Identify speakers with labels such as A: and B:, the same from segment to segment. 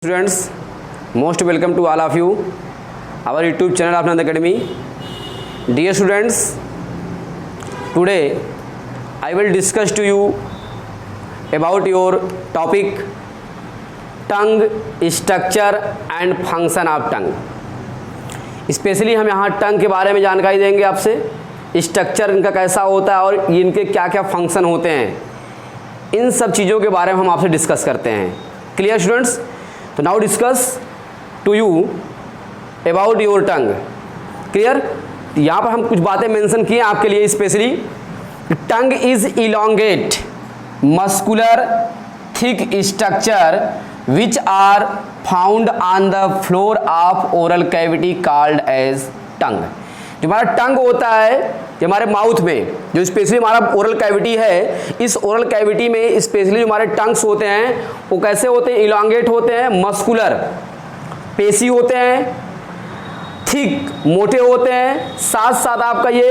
A: Students, most welcome to all of you, our YouTube channel of Nand Academy. Dear students, today I will discuss to you about your topic tongue structure and function of tongue. Specially हम यहाँ टंग के बारे में जानकारी देंगे आपसे, structure इनका कैसा होता है और इनके क्या क्या फंक्शन होते हैं, इन सब चीज़ों के बारे में हम आपसे डिस्कस करते हैं. Clear students? तो now discuss to you about your tongue. Clear? यहाँ पर हम कुछ बातें मेंशन किए आपके लिए specially. Tongue is elongate muscular thick structure which are found on the floor of oral cavity called as tongue. जो हमारा टंग होता है, जो हमारे माउथ में जो स्पेशली हमारा ओरल कैविटी है, इस ओरल कैविटी में स्पेशली जो हमारे टंग्स होते हैं वो कैसे होते हैं? इलोंगेट होते हैं, मस्कुलर पेशी होते हैं, थिक मोटे होते हैं, साथ साथ आपका ये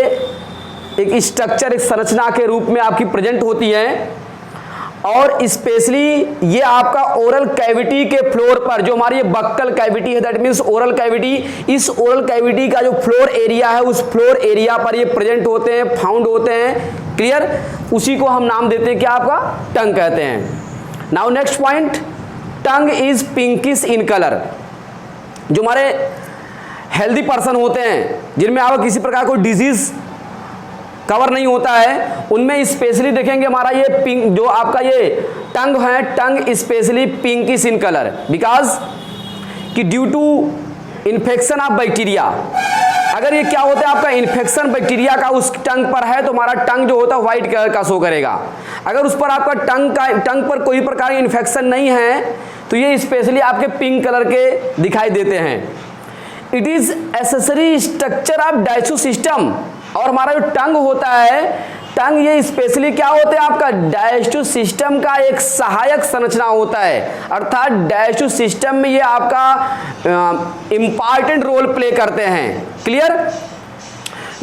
A: एक स्ट्रक्चर, एक संरचना के रूप में आपकी प्रेजेंट होती है. और स्पेशली ये आपका ओरल कैविटी के फ्लोर पर, जो हमारी ये बक्कल कैविटी है, दैट मीन्स ओरल कैविटी, इस ओरल कैविटी का जो फ्लोर एरिया है उस फ्लोर एरिया पर ये प्रेजेंट होते हैं, फाउंड होते हैं. क्लियर? उसी को हम नाम देते हैं क्या? आपका टंग कहते हैं. Now next point, tongue is pinkish in colour. जो हमारे हेल्दी पर्सन होते हैं जिनमें आपका किसी प्रकार कोई डिजीज कवर नहीं होता है, उनमें स्पेशली देखेंगे हमारा ये पिंक, जो आपका ये टंग है, tongue specially pinkish in colour, because कि due to infection of bacteria. अगर ये क्या होता है आपका इन्फेक्शन बैक्टीरिया का उस टंग पर है तो हमारा टंग जो होता है व्हाइट कलर का शो करेगा. अगर उस पर आपका टंग पर कोई प्रकार की इन्फेक्शन नहीं है तो ये स्पेशली आपके पिंक कलर के दिखाई देते हैं. It is accessory structure of digestive system. और हमारा जो टंग होता है, टंग ये स्पेशली क्या होता है? आपका डाइजेस्टिव सिस्टम का एक सहायक संरचना होता है, अर्थात डाइजेस्टिव सिस्टम में ये आपका इंपॉर्टेंट रोल प्ले करते हैं. Clear?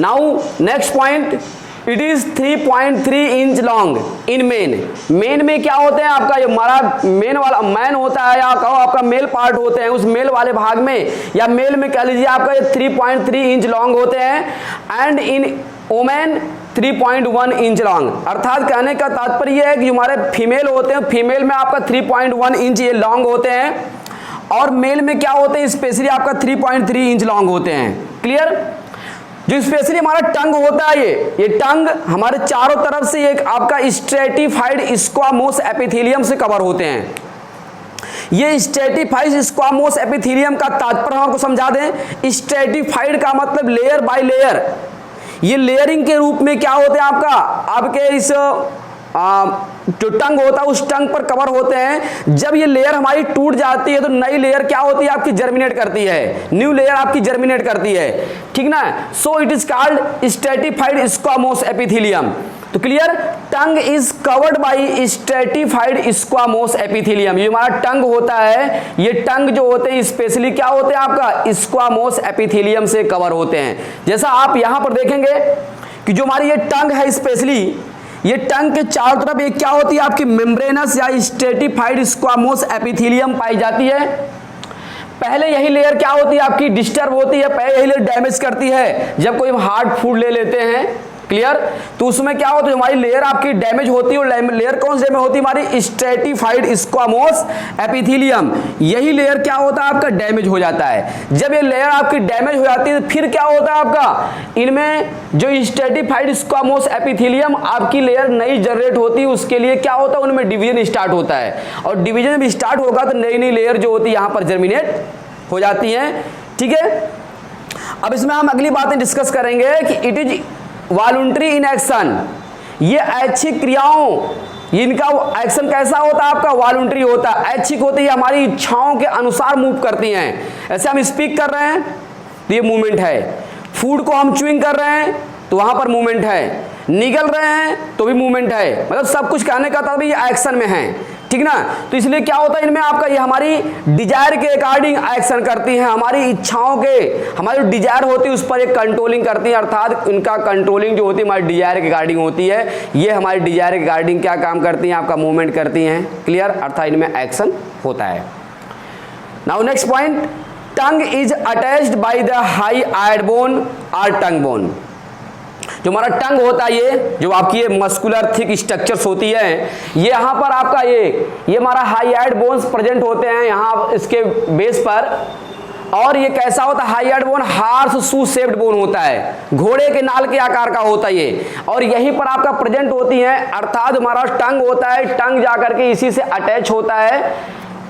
A: Now next point, it is 3.3 inch long in main. Main में क्या होते हैं? आपका ये हमारा मेन वाला मैन होता है, या कहो आपका मेल पार्ट होते हैं, उस मेल वाले भाग में या मेल में कह लीजिए आपका ये 3.3 इंच लॉन्ग होते हैं. And in women 3.1 inch long. अर्थात कहने का तात्पर्य यह है कि हमारे फीमेल होते हैं, फीमेल में आपका 3.1 इंच ये लॉन्ग होते हैं, और मेल में क्या होते हैं? स्पेशली आपका 3.3 इंच लॉन्ग होते हैं. क्लियर? जो स्पेशली हमारा टंग होता है, ये टंग हमारे चारों तरफ से एक आपका स्ट्रेटिफाइड स्क्वामोस एपिथेलियम से कवर होते हैं. ये स्ट्रेटिफाइड स्क्वामोस एपिथेलियम का तात्पर्य हम आपको समझा दें. स्ट्रेटिफाइड का मतलब लेयर बाय लेयर. ये लेयरिंग के रूप में क्या होते हैं? आपके इस जो टंग होता है उस टंग पर कवर होते हैं. जब ये लेयर हमारी टूट जाती है तो नई लेयर क्या होती है? आपकी जर्मिनेट करती है, न्यू लेयर आपकी जर्मिनेट करती है. ठीक ना? So it is called stratified squamous epithelium. तो clear? Tongue is covered by stratified squamous epithelium. ये हमारा टंग होता है, ये टंग जो होते हैं स्पेशली क्या होते हैं? आपका स्क्वामोस एपिथेलियम से कवर होते हैं. जैसा आप यहां पर देखेंगे कि जो हमारी ये टंग है, स्पेशली ये टंग के चारों तरफ एक क्या होती है? आपकी मेम्ब्रेनस या स्ट्रेटिफाइड स्क्वामोस एपिथेलियम पाई जाती है. पहले यही लेयर क्या होती है? आपकी डिस्टर्ब होती है, पहले यही लेयर डैमेज करती है. जब कोई हार्ड फूड ले लेते हैं, क्लियर, तो उसमें क्या होता है? हमारी लेयर आपकी डैमेज होती है. और लेयर कौन से में होती है? हमारी स्ट्रेटिफाइड स्क्वामोस एपिथेलियम. यही लेयर क्या होता है? आपका डैमेज हो जाता है. जब ये लेयर आपकी डैमेज हो जाती है तो फिर क्या होता है? आपका इनमें जो स्ट्रेटिफाइड स्क्वामोस एपिथेलियम आपकी लेयर नई जनरेट होती है, उसके लिए क्या होता है? उनमें डिवीजन स्टार्ट होता है. और डिवीजन भी स्टार्ट होगा तो नई नई लेयर जो होती है यहां पर जर्मिनेट हो जाती है. ठीक है? अब इसमें हम अगली बातें डिस्कस करेंगे कि it is voluntary in action. ये ऐच्छिक क्रियाओं, इनका एक्शन कैसा होता है? आपका वॉलंटरी होता है, ऐच्छिक होती है, हमारी इच्छाओं के अनुसार मूव करती हैं. ऐसे हम स्पीक कर रहे हैं तो ये मूवमेंट है. फूड को हम च्यूइंग कर रहे हैं तो वहां पर मूवमेंट है. निगल रहे हैं तो भी मूवमेंट है. मतलब सब कुछ कहने का तात्पर्य ये एक्शन में है. ठीक ना? तो इसलिए क्या होता है इनमें आपका, ये हमारी डिजायर के अकॉर्डिंग एक्शन करती हैं, हमारी इच्छाओं के, हमारी जो डिजायर होती है उस पर एक कंट्रोलिंग करती है. अर्थात इनका कंट्रोलिंग जो होती है हमारी डिजायर के अकॉर्डिंग होती है. ये हमारी डिजायर के अकॉर्डिंग क्या काम करती हैं? आपका मूवमेंट करती हैं. क्लियर? अर्थात इनमें एक्शन होता है. Now next point, tongue is attached by the hyoid bone और टंग बोन। जो हमारा टंग होता है, ये जो आपकी ये मस्कुलर थिक स्ट्रक्चर्स होती है, ये यहाँ पर आपका ये हमारा हाईएड बोन्स प्रेजेंट होते हैं यहाँ इसके बेस पर। और ये कैसा होता है, हाईएड बोन हार्स शू शेप्ड बोन होता है, घोड़े के नाल के आकार का होता है ये, और यहीं पर आपका प्रेजेंट होती है। अर्थात हमारा टंग होता है, टंग जाकर के इसी से अटैच होता है।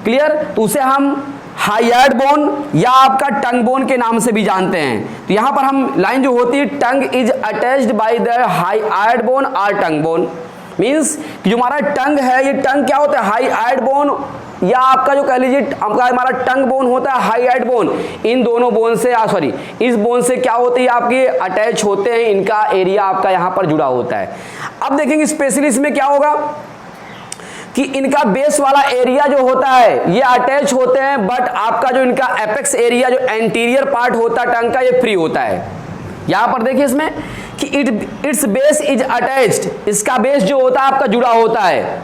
A: क्लियर? तो उसे हम हाईएड बोन या आपका टंग बोन के नाम से भी जानते हैं। तो यहां पर हम लाइन जो होती है, tongue is attached by the hyoid bone और टंग बोन, मींस कि जो हमारा टंग है, ये टंग क्या होता है, हाईएड बोन या आपका जो कह लीजिए आपका हमारा टंग बोन होता है, हाईएड बोन, इन दोनों बोन से सॉरी इस बोन से क्या होती है आपकी अटैच होते हैं, इनका एरिया आपका यहां पर जुड़ा होता है। अब देखेंगे स्पेशली इसमें क्या होगा कि इनका बेस वाला एरिया जो होता है ये अटैच होते हैं, बट आपका जो इनका एपेक्स एरिया जो एंटीरियर पार्ट होता है टंग का, ये फ्री होता है। यहां पर देखिए इसमें कि इट्स बेस इज अटैच्ड, इसका बेस जो होता है आपका जुड़ा होता है,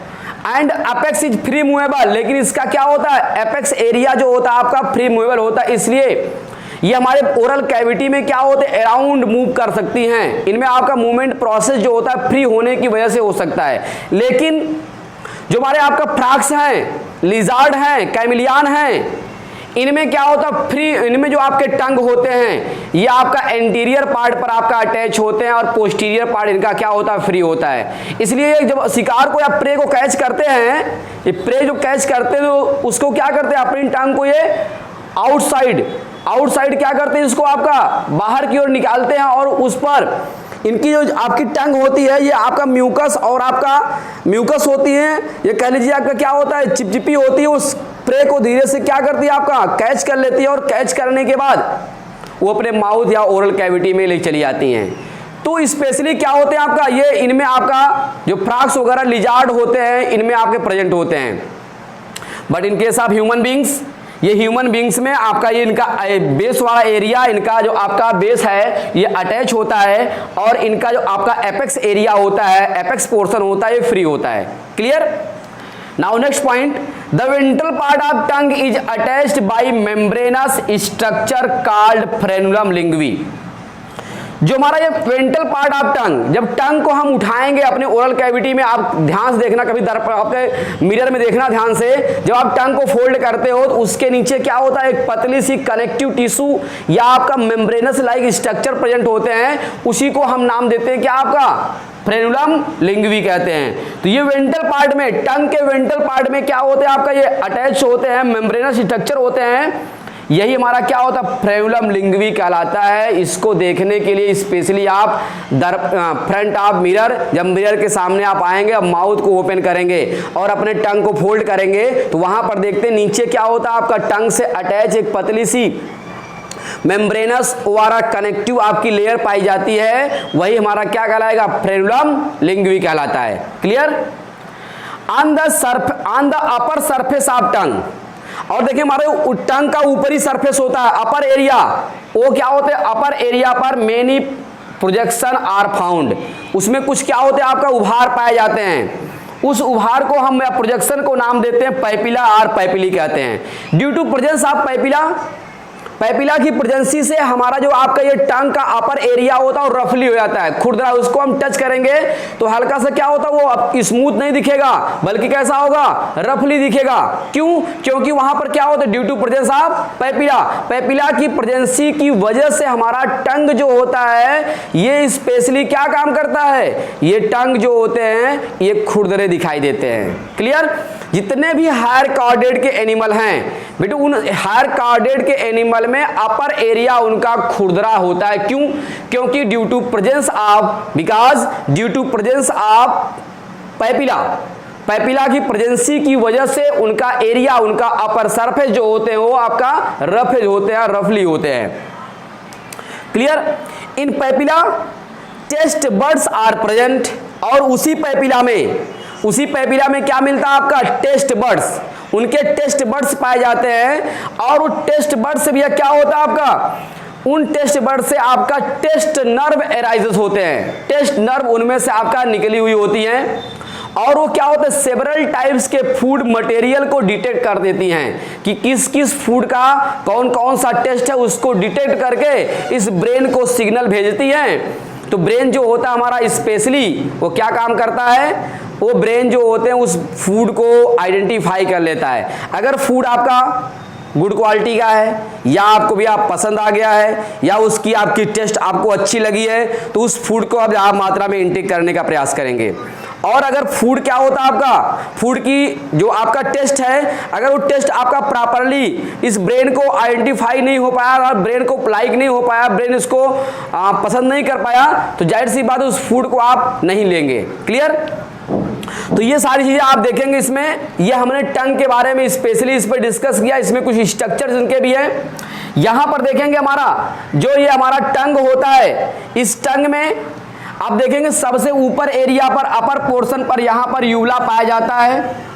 A: and apex is free movable, लेकिन इसका क्या होता है, एपेक्स एरिया जो होता है आपका फ्री मूवेबल होता है, इसलिए ये हमारे ओरल कैविटी में क्या होते हैं, अराउंड मूव कर सकती हैं। इनमें आपका मूवमेंट प्रोसेस जो होता है फ्री होने की वजह से हो सकता है। लेकिन जो हमारे आपका फ्रॉग्स हैं, लिजार्ड हैं, कैमिलियन हैं, इनमें क्या होता है फ्री, इनमें जो आपके टंग होते हैं ये आपका एंटीरियर पार्ट पर आपका अटैच होते हैं और पोस्टीरियर पार्ट इनका क्या होता है, फ्री होता है। इसलिए जब शिकार को या प्रे को कैच करते हैं, ये प्रे जो कैच करते हैं तो उसको क्या करते हैं, अपनी टंग को ये आउटसाइड क्या करते हैं, इसको आपका बाहर की ओर निकालते हैं, और उस पर इनकी जो आपकी टंग होती है ये आपका म्यूकस और आपका म्यूकस होती है, ये कह लीजिए आपका क्या होता है, चिपचिपी होती है, उस प्रे को धीरे से क्या करती है आपका कैच कर लेती है, और कैच करने के बाद वो अपने माउथ या ओरल कैविटी में ले चली जाती हैं। तो स्पेशली क्या होते हैं आपका ये, इनमें आपका जो फ्रॉग्स वगैरह लिजार्ड होते हैं इनमें आपके प्रेजेंट होते हैं। But in case of human beings, ये ह्यूमन बींग्स में आपका ये इनका बेस वाला एरिया, इनका जो आपका बेस है ये अटैच होता है, और इनका जो आपका एपेक्स एरिया होता है, एपेक्स पोर्शन होता है, ये फ्री होता है। Clear? Now next point, the ventral part of tongue is attached by membranous structure called frenulum linguae. जो हमारा ये वेंट्रल पार्ट ऑफ टंग, जब टंग को हम उठाएंगे अपने ओरल कैविटी में, आप ध्यान से देखना, कभी आपके मिरर में देखना ध्यान से, जब आप टंग को फोल्ड करते हो तो उसके नीचे क्या होता है, एक पतली सी कनेक्टिव टिश्यू या आपका मेम्ब्रेनस लाइक स्ट्रक्चर प्रेजेंट होते हैं, उसी को हम नाम देते हैं क्या आपका, फ्रेनुलम लिंग्वी कहते हैं। तो ये वेंट्रल पार्ट में, टंग के वेंट्रल पार्ट में क्या होते हैं आपका, ये अटैच होते हैं, मेम्ब्रेनस स्ट्रक्चर होते हैं, यही हमारा क्या होता है, फ्रेनुलम लिंग्वी कहलाता है। इसको देखने के लिए स्पेशली आप फ्रंट ऑफ मिरर, जब मिरर के सामने आप आएंगे, अब माउथ को ओपन करेंगे और अपने टंग को फोल्ड करेंगे, तो वहां पर देखते हैं नीचे क्या होता है आपका, टंग से अटैच एक पतली सी मेम्ब्रेनस वाला कनेक्टिव आपकी लेयर पाई जाती है, वही हमारा क्या कहलाएगा, फ्रेनुलम लिंग्वी कहलाता है। Clear? On the upper surface of tongue, और देखिए हमारे टंग का ऊपरी सरफेस होता है, अपर एरिया, वो क्या होते हैं, अपर एरिया पर मेनी प्रोजेक्शन आर फाउंड, उसमें कुछ क्या होते हैं आपका उभार पाए जाते हैं, उस उभार को हम प्रोजेक्शन को नाम देते हैं पैपिला और पैपिली कहते हैं। Due to presence of papilla की प्रेजेंसी से हमारा जो आपका ये टंग का अपर एरिया होता है और रफली हो जाता है, खुरदरा, उसको हम टच करेंगे तो हल्का सा क्या होता है, वो स्मूथ नहीं दिखेगा, बल्कि कैसा होगा, रफली दिखेगा। क्यों? क्योंकि वहां पर क्या होता है, due to presence of papilla की प्रेजेंसी की वजह से हमारा टंग जो होता है ये स्पेशली क्या काम करता है, ये टंग जो होते हैं ये खुरदरे दिखाई देते हैं। क्लियर? जितने भी हायर कॉर्डेड के एनिमल हैं बेटे, उन हायर कॉर्डेड के एनिमल में अपर एरिया उनका खुरदरा होता है। क्यों? क्योंकि due to presence of papilla की प्रेजेंसी की वजह से उनका एरिया, उनका अपर सरफेस जो होते हैं वो आपका रफेज होते हैं, रफली होते हैं। Clear? In papilla taste buds are present, और उसी पैपिला में क्या मिलता है आपका, टेस्ट बर्ड्स, उनके टेस्ट बर्ड्स पाए जाते हैं। और वो टेस्ट बर्ड्स भी क्या होता है आपका, उन टेस्ट बर्ड से आपका टेस्ट नर्व एराइजेस होते हैं, टेस्ट नर्व उनमें से आपका निकली हुई होती हैं, और वो क्या होता है, सेवरल टाइप्स के फूड मटेरियल को डिटेक्ट कर देती हैं कि किस किस फूड का कौन कौन सा टेस्ट है, उसको डिटेक्ट करके इस ब्रेन को सिग्नल भेजती हैं। तो ब्रेन जो होता है हमारा स्पेशली वो क्या काम करता है, वो ब्रेन जो होते हैं उस फूड को आइडेंटिफाई कर लेता है। अगर फूड आपका गुड क्वालिटी का है या आपको भी आप पसंद आ गया है या उसकी आपकी टेस्ट आपको अच्छी लगी है, तो उस फूड को आप ज़्यादा मात्रा में इंटेक करने का प्रयास करेंगे। और अगर फूड क्या होता है आपका, फूड की जो आपका टेस्ट है, अगर वो टेस्ट आपका प्रॉपरली इस ब्रेन को आइडेंटिफाई नहीं हो पाया और ब्रेन को लाइक नहीं हो पाया, ब्रेन इसको पसंद नहीं कर पाया, तो जाहिर सी बात है उस फूड को आप नहीं लेंगे। क्लियर? तो ये सारी चीजें आप देखेंगे इसमें। ये हमने टंग के बारे में स्पेशली इस पर डिस्कस किया, इसमें कुछ स्ट्रक्चर्स इनके भी हैं। यहां पर देखेंगे हमारा जो ये हमारा टंग होता है, इस टंग में आप देखेंगे सबसे ऊपर एरिया पर, अपर पोर्शन पर यहां पर यूवला पाया जाता है।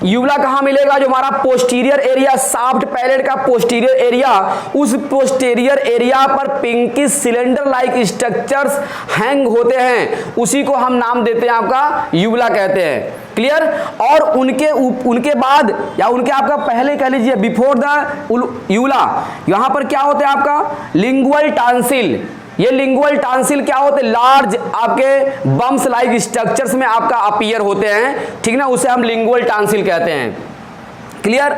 A: यूवला कहां मिलेगा, जो हमारा पोस्टीरियर एरिया, सॉफ्ट पैलेट का पोस्टीरियर एरिया, उस पोस्टीरियर एरिया पर pinky cylinder like structures hang होते हैं, उसी को हम नाम देते हैं आपका यूवला कहते हैं। क्लियर? और उनके बाद या उनके आपका पहले कह लीजिए बिफोर द यूवला, यहां पर क्या होते हैं आपका लिंगुअल टॉन्सिल। ये लिंगुअल टॉन्सिल क्या होते हैं, लार्ज आपके बम्स लाइक स्ट्रक्चर्स में आपका अपीयर होते हैं, ठीक ना, उसे हम लिंगुअल टॉन्सिल कहते हैं। क्लियर?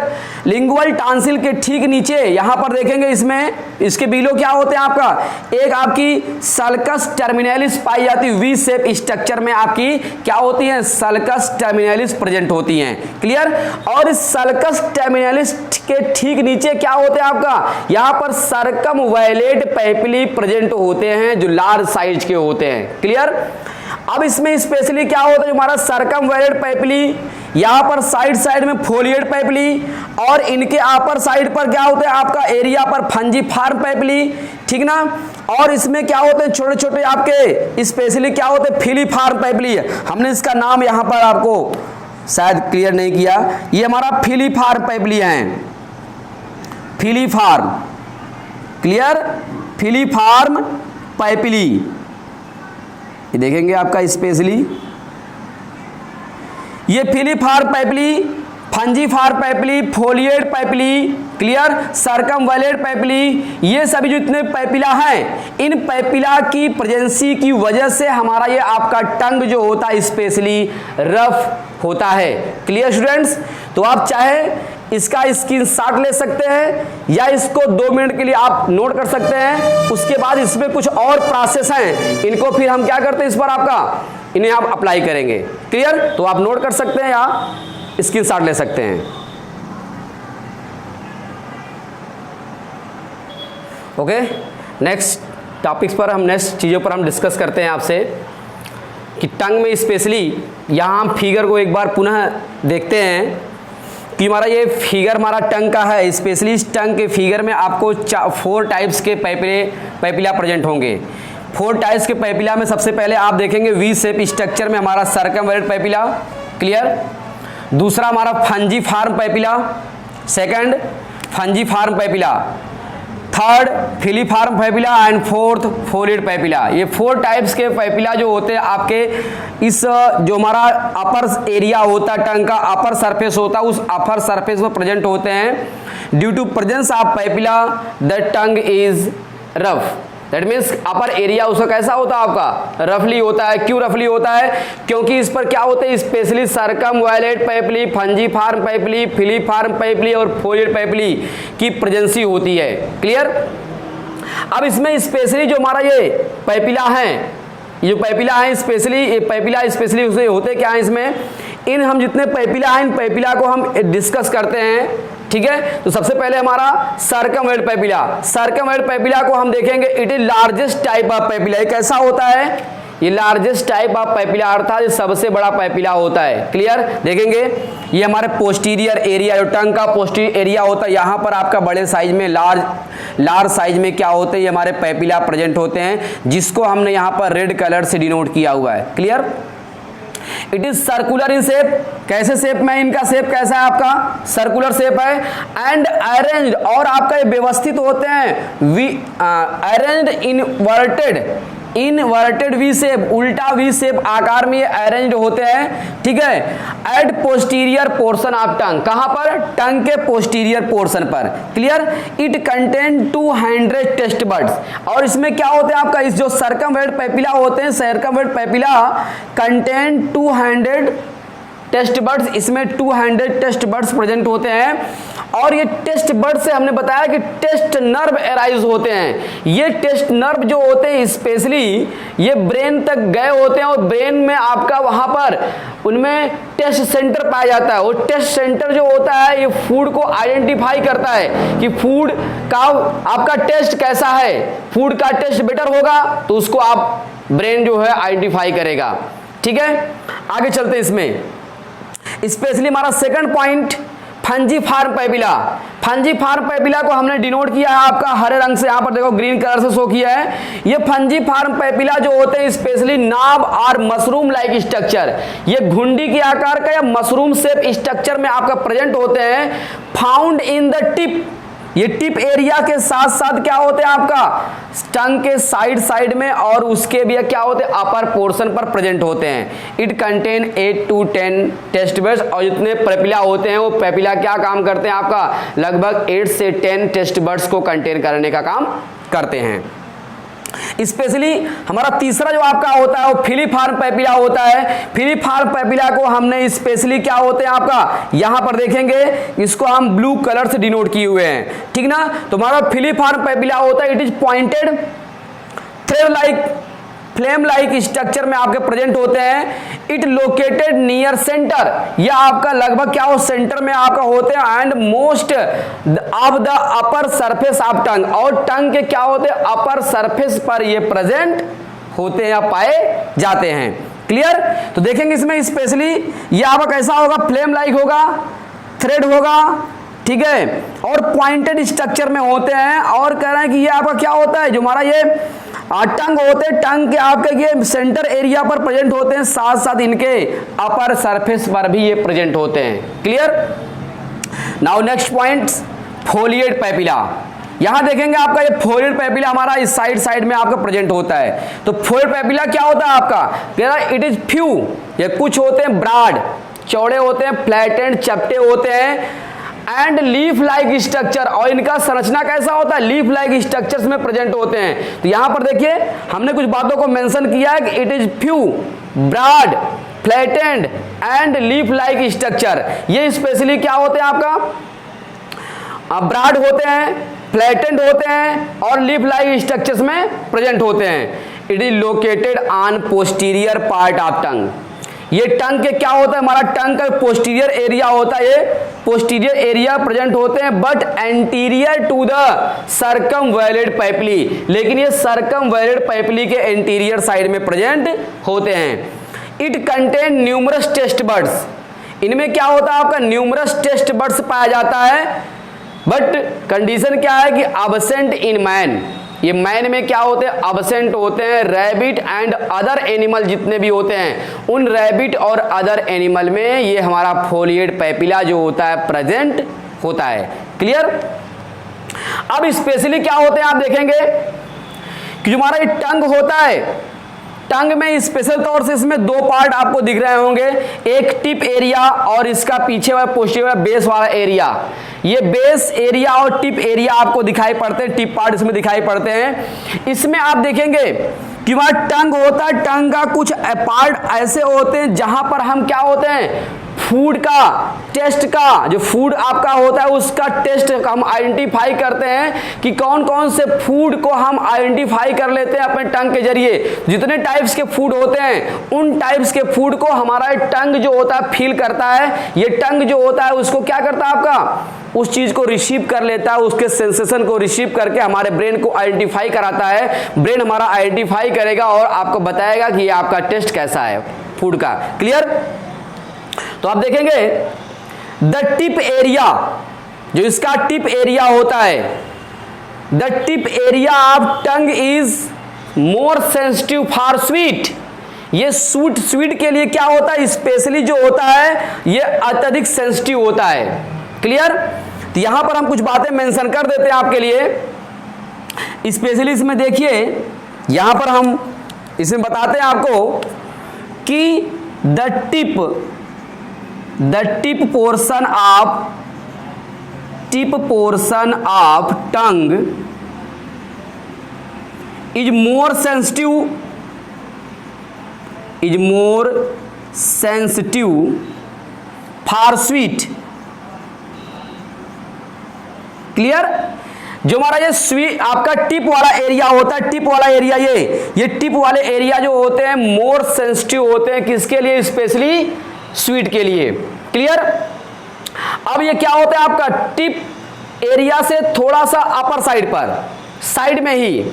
A: लिंगुअल टॉन्सिल के ठीक नीचे यहां पर देखेंगे इसमें, इसके बिलो क्या होते हैं आपका, एक आपकी सल्कस टर्मिनलिस पाई जाती है, वी शेप स्ट्रक्चर में आपकी क्या होती है, सल्कस टर्मिनलिस प्रेजेंट होती हैं। क्लियर? और इस सल्कस टर्मिनलिस के ठीक नीचे क्या होते हैं आपका, यहां पर सर्कमवैलेट पैपिली प्रेजेंट होते हैं, जो लार्ज साइज के होते हैं। क्लियर? अब इसमें स्पेशली क्या होता है, हमारा सर्कमवैलेट पैपिली, यहां पर साइड में फोलिएट पैपिली, और इनके अपर साइड पर क्या होता है आपका एरिया पर फंजीफार्म पैपिली, ठीक ना। और इसमें क्या होते हैं छोटे छोटे आपके स्पेशली क्या होते हैं फिलीफार्म पैपिली, हमने इसका नाम यहां पर आपको शायद क्लियर नहीं किया, ये हमारा फिलीफार्म पैपिली है, फिलीफार्म। क्लियर? फिलीफार्म पैपिली ये देखेंगे आपका स्पेशली, ये फिलीफार्म papillae, फंजीफार्म papillae, folate papillae, clear, सर्कमवैलेट papillae, ये सभी जो इतने पैपिला हैं, इन पैपिला की प्रेजेंसी की वजह से हमारा ये आपका टंग जो होता है स्पेशली रफ होता है। Clear students? तो आप चाहे इसका स्क्रीनशॉट ले सकते हैं या इसको 2 मिनट के लिए आप नोट कर सकते हैं, उसके बाद इसमें कुछ और प्रोसेस हैं, इनको फिर हम क्या करते हैं, इस पर आपका इन्हें आप अप्लाई करेंगे। क्लियर? तो आप नोट कर सकते हैं या स्क्रीनशॉट ले सकते हैं। ओके, नेक्स्ट टॉपिक्स पर हम नेक्स्ट चीज़ों पर हम डिस्कस करते हैं आपसे कि टंग में स्पेशली यहाँ हम फिगर को एक बार पुनः देखते हैं कि हमारा ये फिगर हमारा टंग का है। स्पेशली इस टंग के फिगर में आपको 4 टाइप्स के पैपिला प्रेजेंट होंगे। 4 टाइप्स के पैपिला में सबसे पहले आप देखेंगे वी शेप स्ट्रक्चर में हमारा सर्कमवैलेट पैपिला। क्लियर? दूसरा हमारा fungiform papilla, second fungiform papilla, third filiform papilla and fourth foliate papilla. ये 4 टाइप्स के पैपिला जो होते हैं आपके इस जो हमारा अपर एरिया होता है, टंग का अपर सरफेस होता है, उस अपर सरफेस में प्रेजेंट होते हैं। Due to presence of papilla the tongue is rough, that means upper area उसका कैसा होता है आपका रफली होता है। क्यों रफली होता है? क्योंकि इस पर क्या होते हैं स्पेशली सर्कमवैलेट पैपिली, फंजीफार्म पैपिली, फिलीफार्म पैपिली और फोलिएट पैपिली की प्रेजेंसी होती है। क्लियर? अब इसमें स्पेशली जो हमारा ये पैपिला है, ये पैपिला है स्पेशली, ये पैपिला स्पेशली उसे होते क्या है इसमें, इन हम जितने पैपिला हैं इन पैपिला को हम डिस्कस करते हैं। ठीक है, तो सबसे पहले हमारा सर्कमवैलेट पैपिला। सर्कमवैलेट पैपिला को हम देखेंगे, it is largest type of papilla. ये कैसा होता है? ये लार्जेस्ट टाइप ऑफ पैपिला अर्थात ये सबसे बड़ा पैपिला होता है। क्लियर? देखेंगे ये हमारे पोस्टीरियर एरिया, जो टंग का पोस्टीरियर एरिया होता है, यहाँ पर आपका बड़े साइज में लार्ज साइज में क्या होते हैं, ये हमारे पैपिला प्रेजेंट होते हैं, जिसको हमने यहाँ पर रेड कलर से डिनोट किया हुआ है। Clear? It is circular in shape. कैसे शेप में? इनका शेप कैसा है आपका सर्कुलर शेप है। एंड अरेंज्ड, और आपका ये व्यवस्थित होते हैं, arranged inverted inverted V shape, उल्टा वी शेप आकार में ये अरेंज्ड होते हैं, ठीक है, at posterior portion of tongue, कहां पर, टंग के पोस्टीरियर पोर्शन पर, clear. It contain 200 taste buds, और इसमें क्या होते हैं आपका, इस जो सर्कमवेंट पेपिला होते हैं, circumvent papilla contain 200 taste buds, इसमें 200 टेस्ट बड्स प्रेजेंट होते हैं। और ये टेस्ट बर्ड से हमने बताया कि टेस्ट नर्व एराइज होते हैं। ये टेस्ट नर्व जो होते हैं स्पेशली ये ब्रेन तक गए होते हैं, और ब्रेन में आपका वहां पर उनमें टेस्ट सेंटर पाया जाता है। और टेस्ट सेंटर जो होता है ये फूड को आइडेंटिफाई करता है कि फूड का आपका टेस्ट कैसा है, फूड का टेस्ट बेटर होगा तो उसको आप ब्रेन जो है आइडेंटिफाई करेगा, ठीक है। आगे चलते इसमें, स्पेशली हमारा सेकंड पॉइंट फंजीफॉर्म पेपिला। फंजीफॉर्म पेपिला को हमने डिनोट किया है आपका हरे रंग से, यहां पर देखो ग्रीन कलर से शो किया है। ये फंजीफॉर्म पेपिला जो होते हैं स्पेशली नाब और मशरूम लाइक स्ट्रक्चर, ये घुंडी के आकार का या मशरूम शेप स्ट्रक्चर में आपका प्रेजेंट होते हैं। फाउंड इन द टिप, ये टिप एरिया के साथ साथ क्या होते हैं आपका टंग के साइड में, और उसके भी क्या होते हैं अपर पोर्शन पर प्रेजेंट होते हैं। It contain 8 to 10 test buds, और जितने पेपिला होते हैं वो पेपिला क्या काम करते हैं आपका लगभग 8 से 10 टेस्ट बड्स को कंटेन करने का काम करते हैं। स्पेशली हमारा तीसरा जो आपका होता है वो फिलीफॉर्म पेपिला होता है। फिलीफॉर्म पेपिला को हमने स्पेशली क्या होते हैं आपका यहां पर देखेंगे, इसको हम ब्लू कलर से डिनोट किए हुए हैं, ठीक ना। तो हमारा फिलीफॉर्म पेपिला होता है, it is pointed thread like flame like structure में आपके प्रेजेंट होते हैं। इट लोकेटेड नियर सेंटर, यह आपका लगभग क्या हो सेंटर में आपका होते हैं। And most of the upper surface of tongue, और टंग के क्या होते हैं अपर सरफेस पर ये प्रेजेंट होते हैं या पाए जाते हैं, क्लियर। तो देखेंगे इसमें स्पेशली ये आपका कैसा होगा, फ्लेम लाइक होगा, थ्रेड होगा, ठीक है, और पॉइंटेड स्ट्रक्चर में होते हैं। और कह रहे हैं कि ये आपका क्या होता है, जो हमारा ये टंग होते हैं, टंग के आपके ये सेंटर एरिया पर प्रेजेंट होते हैं, साथ साथ इनके अपर सरफेस पर भी ये प्रेजेंट होते हैं, clear. Now next point folate papilla. यहां देखेंगे आपका ये फोलिएट पेपिला हमारा इस साइड में आपका प्रेजेंट होता है। तो फोलिएट पेपिला क्या होता है आपका, कह रहा है इट इज फ्यू, ये कुछ होते हैं ब्रॉड चौड़े होते हैं, फ्लैटेंड चपटे होते हैं, एंड लीफ लाइक स्ट्रक्चर, और इनका संरचना कैसा होता है लीफ लाइक स्ट्रक्चर्स में प्रेजेंट होते हैं। तो यहां पर देखिए हमने कुछ बातों को मेंशन किया है कि it is few, broad, flattened and leaf like structure. ये स्पेशली क्या होते हैं आपका ब्रॉड होते हैं, फ्लैटेंड होते हैं और लीफ लाइक स्ट्रक्चर्स में प्रेजेंट होते हैं। It is located on posterior part of टंग, ये टंग के क्या होता है हमारा टंग का पोस्टीरियर एरिया होता है, ये पोस्टीरियर एरिया प्रेजेंट होते हैं, but anterior to the circumvallate papillae, लेकिन ये सर्कमवैलेट पेपिली के एंटीरियर साइड में प्रेजेंट होते हैं। It contain numerous taste buds, इनमें क्या होता है आपका न्यूमरस टेस्ट बड्स पाया जाता है, बट कंडीशन क्या है कि अब्सेंट इन मैन, ये मैन में क्या होते हैं अब्सेंट होते हैं। रैबिट एंड अदर एनिमल जितने भी होते हैं उन रैबिट और अदर एनिमल में ये हमारा फोलिएट पेपिला जो होता है प्रेजेंट होता है, क्लियर। अब स्पेशली क्या होते हैं आप देखेंगे कि जो हमारा ये टंग होता है, टंग में स्पेशल तौर से इसमें दो पार्ट आपको दिख रहे होंगे, एक टिप एरिया और इसका पीछे वाला पोस्टीरियर बेस वाला एरिया। ये बेस एरिया और टिप एरिया आपको दिखाई पड़ते हैं, टिप पार्ट इसमें दिखाई पड़ते हैं। इसमें आप देखेंगे कि वहां टंग होता है, टंग का कुछ पार्ट ऐसे होते हैं जहां पर हम क्या होते हैं फूड का टेस्ट का जो फूड आपका होता है उसका टेस्ट हम आइडेंटिफाई करते हैं कि कौन कौन से फूड को हम आइडेंटिफाई कर लेते हैं अपने टंग के जरिए। जितने टाइप्स के फूड होते हैं उन टाइप्स के फूड को हमारा टंग जो होता है फील करता है। ये टंग जो होता है उसको क्या करता है आपका उस चीज को रिसीव कर लेता है, उसके सेंसेशन को रिसीव करके हमारे ब्रेन को आइडेंटिफाई कराता है। ब्रेन हमारा आइडेंटिफाई करेगा और आपको बताएगा कि ये आपका टेस्ट कैसा है फूड का, क्लियर। तो आप देखेंगे द टिप एरिया, जो इसका टिप एरिया होता है, the tip area of tongue is more sensitive for sweet. ये स्वीट के लिए क्या होता है स्पेशली जो होता है ये अत्यधिक सेंसिटिव होता है, क्लियर। तो यहां पर हम कुछ बातें मेंशन कर देते हैं आपके लिए। स्पेशली इसमें देखिए यहां पर हम इसमें बताते हैं आपको कि the tip portion of tongue is more sensitive for sweet. Clear? जो हमारा ये स्वीट आपका टिप वाला एरिया होता है, टिप वाला एरिया, ये टिप वाले एरिया जो होते हैं मोर सेंसिटिव होते हैं किसके लिए? स्पेशली स्वीट के लिए। क्लियर? अब ये क्या होता है आपका टिप एरिया से थोड़ा सा अपर साइड पर, साइड में ही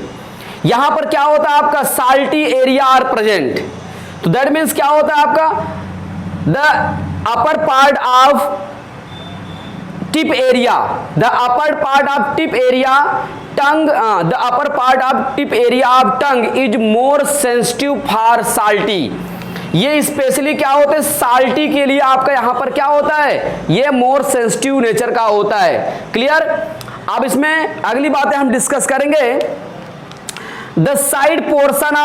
A: यहां पर क्या होता है आपका साल्टी एरिया आर प्रेजेंट। तो दैट मीन्स क्या होता है आपका the upper part of tip area, the upper part of tip area tongue, the upper part of tip area of tongue is more sensitive for salty। ये specially क्या होते हैं salty के लिए आपका यहां पर क्या होता है, ये मोर सेंसिटिव नेचर का होता है। क्लियर? अब इसमें अगली बातें हम डिस्कस करेंगे। The side portion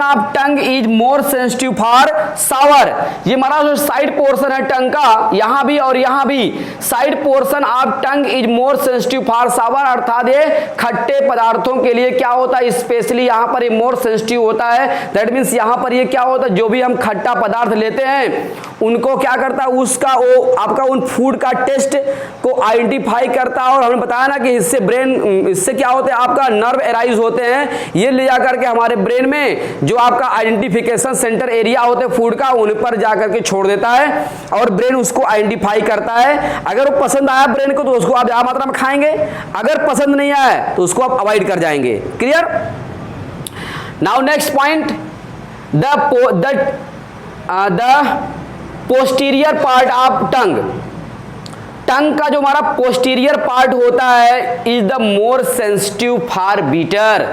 A: of tongue is more sensitive for sour। ये हमारा जो साइड पोर्शन है टंग का, यहां भी और यहां भी side portion of tongue is more sensitive for sour, अर्थात ये खट्टे पदार्थों के लिए क्या होता है स्पेशली यहां पर ये मोर सेंसिटिव होता है। दैट मीन्स यहां पर ये क्या होता है जो भी हम खट्टा पदार्थ लेते हैं उनको क्या करता है उसका वो आपका उन फूड का टेस्ट को आइडेंटिफाई करता है। और हमने बताया ना कि इससे ब्रेन, इससे क्या होता है आपका नर्व एराइज होते हैं, ये ले जाकर के हमारे ब्रेन में जो आपका आइडेंटिफिकेशन सेंटर एरिया होते हैं फूड का उन पर जाकर के छोड़ देता है और ब्रेन उसको आइडेंटिफाई करता है। अगर वो पसंद आया ब्रेन को तो उसको आप ज्यादा मात्रा में खाएंगे, अगर पसंद नहीं आया तो उसको आप अवॉइड कर जाएंगे। Clear? Now next point, the posterior part of tongue. Tongue का जो हमारा पोस्टीरियर पार्ट होता है is the more sensitive for bitter.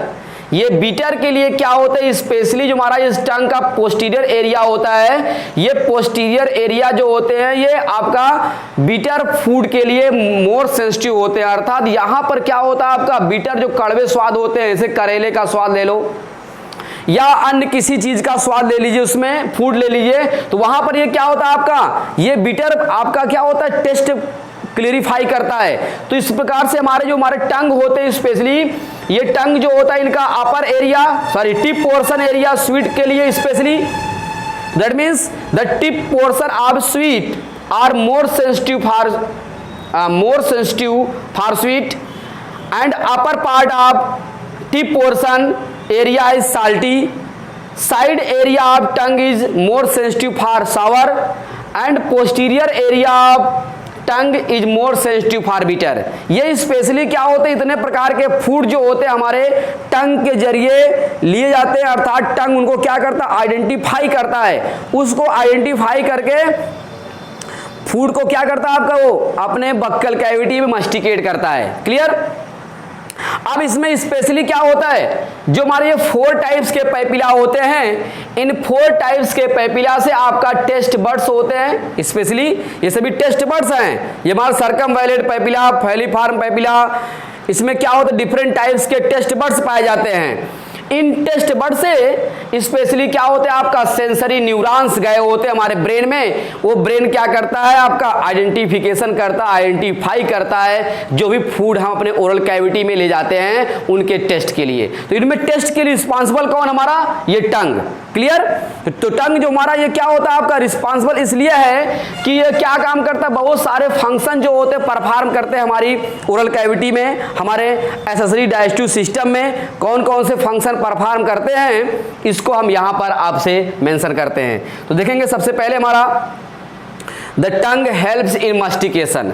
A: ये बीटर के लिए क्या होता है स्पेशली जो हमारा इस टंग का पोस्टीरियर एरिया होता है, ये पोस्टीरियर एरिया जो होते हैं ये आपका बीटर फूड के लिए मोर सेंसिटिव होते हैं। अर्थात यहां पर क्या होता है आपका बीटर जो कड़वे स्वाद होते हैं, जैसे करेले का स्वाद ले लो या अन्य किसी चीज का स्वाद ले लीजिए, उसमें फूड ले लीजिए, तो वहां पर ये क्या होता है आपका ये बीटर आपका क्या होता है टेस्ट क्लियरिफाई करता है। तो इस प्रकार से हमारे टंग होते हैं स्पेशली, ये टंग जो होता है इनका upper area tip portion area sweet के लिए specially, that means the tip portion of sweet are more sensitive for sweet and upper part of tip portion area is salty, side area of tongue is more sensitive for sour and posterior area of tongue is more sensitive for bitter। ये specially क्या होते हैं इतने प्रकार के food जो होते हैं हमारे टंग के जरिए लिए जाते हैं, अर्थात टंग उनको क्या करता है आइडेंटिफाई करता है, उसको आइडेंटिफाई करके फूड को क्या करता है आपका वो अपने बक्कल कैविटी में मस्टिकेट करता है। क्लियर? अब इसमें स्पेशली क्या होता है जो हमारे ये 4 टाइप्स के पैपिला होते हैं, इन 4 टाइप्स के पैपिला से आपका टेस्ट बर्ड्स होते हैं स्पेशली, ये सभी टेस्ट बर्ड्स हैं। ये हमारा सर्कमवैलेंट पैपिला, फैलिफॉर्म पैपिला, इसमें क्या होता है डिफरेंट टाइप्स के टेस्ट बर्ड्स पाए जाते हैं। इन टेस्ट बर्ड से स्पेशली क्या होता है आपका सेंसरी न्यूरॉन्स गए होते हैं हमारे ब्रेन में, वो ब्रेन क्या करता है आपका आइडेंटिफिकेशन करता है, आइडेंटिफाई करता है जो भी फूड हम अपने ओरल कैविटी में ले जाते हैं उनके टेस्ट के लिए। तो इनमें टेस्ट के लिए रिस्पॉन्सिबल कौन हमारा ये टंग। क्लियर? तो टंग जो हमारा ये क्या होता है आपका रिस्पॉन्सिबल इसलिए है कि ये क्या काम करता है, बहुत सारे फंक्शन जो होते हैं परफॉर्म करते हैं हमारी ओरल कैविटी में, हमारे एक्सेसरी डाइजेस्टिव सिस्टम में कौन कौन से फंक्शन परफॉर्म करते हैं इसको हम यहां पर आपसे मेंशन करते हैं। तो देखेंगे सबसे पहले हमारा the tongue helps in mastication.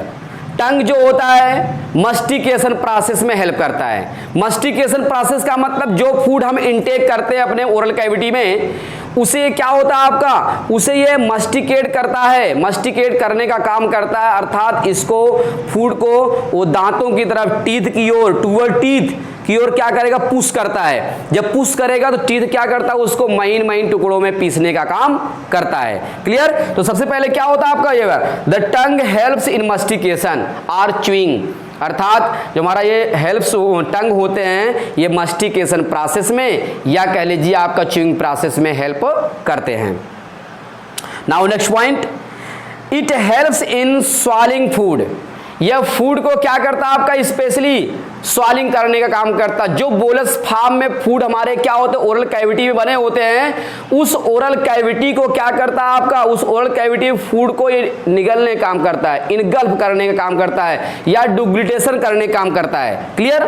A: टंग जो होता है मस्टिकेशन प्रोसेस में हेल्प करता है। मस्टिकेशन प्रोसेस का मतलब जो फूड हम इनटेक करते हैं अपने ओरल कैविटी में उसे क्या होता है आपका, उसे ये मस्टिकेट करता है, मस्टिकेट करने का काम करता है, अर्थात इसको फूड को वो दांतों की तरफ टीथ की ओर, टूवर्ड टीथ की ओर क्या करेगा पुश करता है। जब पुश करेगा तो टीथ क्या करता है उसको महीन महीन टुकड़ों में पीसने का काम करता है। क्लियर? तो सबसे पहले क्या होता है आपका ये the tongue helps in mastication or chewing. अर्थात जो हमारा ये हेल्प्स टंग होते हैं ये मस्टिकेशन प्रोसेस में या कह लीजिए आपका च्यूइंग प्रोसेस में हेल्प करते हैं। Now next point, it helps in swallowing food. यह फूड को क्या करता है आपका स्पेशली स्वॉलिंग करने का काम करता है। जो बोलस फॉर्म में फूड हमारे क्या होते हैं ओरल कैविटी में बने होते हैं, उस ओरल कैविटी को क्या करता है आपका, उस ओरल कैविटी फूड को ये निगलने का काम करता है, इनगल्फ करने का काम करता है या डुग्लिटेशन करने का काम करता है। Clear.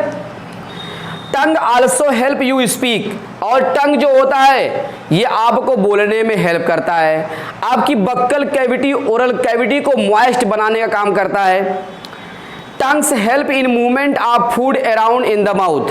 A: Tongue also help you speak, और टंग जो होता है ये आपको बोलने में हेल्प करता है। आपकी बक्कल कैविटी ओरल कैविटी को मॉइस्ट बनाने का काम करता है। Tongues help in movement of food around in the mouth,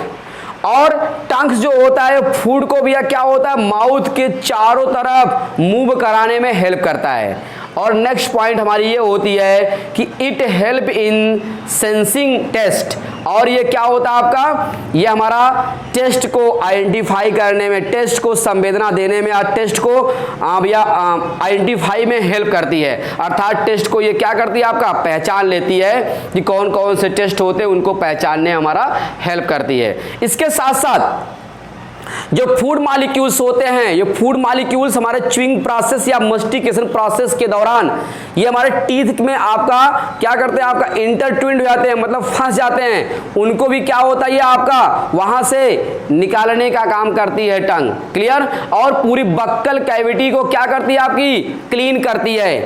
A: और टंग्स जो होता है फूड को भी क्या होता है माउथ के चारों तरफ मूव कराने में हेल्प करता है। और नेक्स्ट पॉइंट हमारी ये होती है कि it help in sensing taste, और ये क्या होता है आपका, ये हमारा टेस्ट को आइडेंटिफाई करने में, टेस्ट को संवेदना देने में या टेस्ट को आइडेंटिफाई में हेल्प करती है। अर्थात टेस्ट को ये क्या करती है आपका पहचान लेती है कि कौन कौन से टेस्ट होते हैं, उनको पहचानने में हमारा हेल्प करती है। इसके साथ साथ जो फूड मॉलिक्यूल्स होते हैं, ये फूड मॉलिक्यूल्स हमारे च्यूइंग प्रोसेस या मस्टिकेशन प्रोसेस के दौरान ये हमारे टीथ में आपका क्या करते हैं, आपका इंटरट्विन्ड हो जाते हैं, मतलब फंस जाते हैं। उनको भी क्या होता है ये आपका वहां से निकालने का काम करती है टंग। क्लियर। और पूरी बक्कल कैविटी को क्या करती है आपकी क्लीन करती है।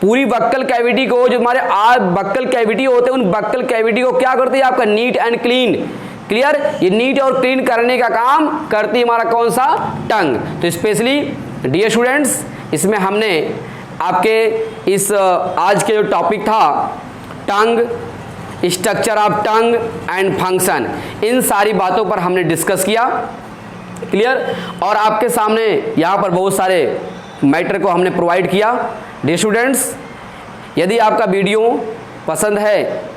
A: पूरी बक्कल कैविटी को, जो हमारे बक्कल कैविटी होते हैं उन बक्कल कैविटी को क्या करती है आपका नीट एंड क्लीन। क्लियर। ये नीट और क्लीन करने का काम करती है हमारा कौन सा टंग। तो स्पेशली डियर स्टूडेंट्स इसमें हमने आपके इस आज के जो टॉपिक था tongue, structure of tongue and function, इन सारी बातों पर हमने डिस्कस किया। क्लियर। और आपके सामने यहाँ पर बहुत सारे मैटर को हमने प्रोवाइड किया। डियर स्टूडेंट्स यदि आपका वीडियो पसंद है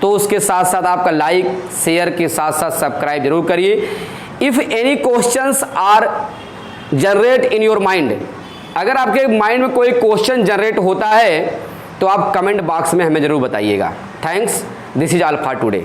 A: तो उसके साथ साथ आपका लाइक शेयर के साथ साथ सब्सक्राइब जरूर करिए। If any questions are generate in your mind, अगर आपके माइंड में कोई क्वेश्चन जनरेट होता है तो आप कमेंट बॉक्स में हमें जरूर बताइएगा। Thanks, this is all for today.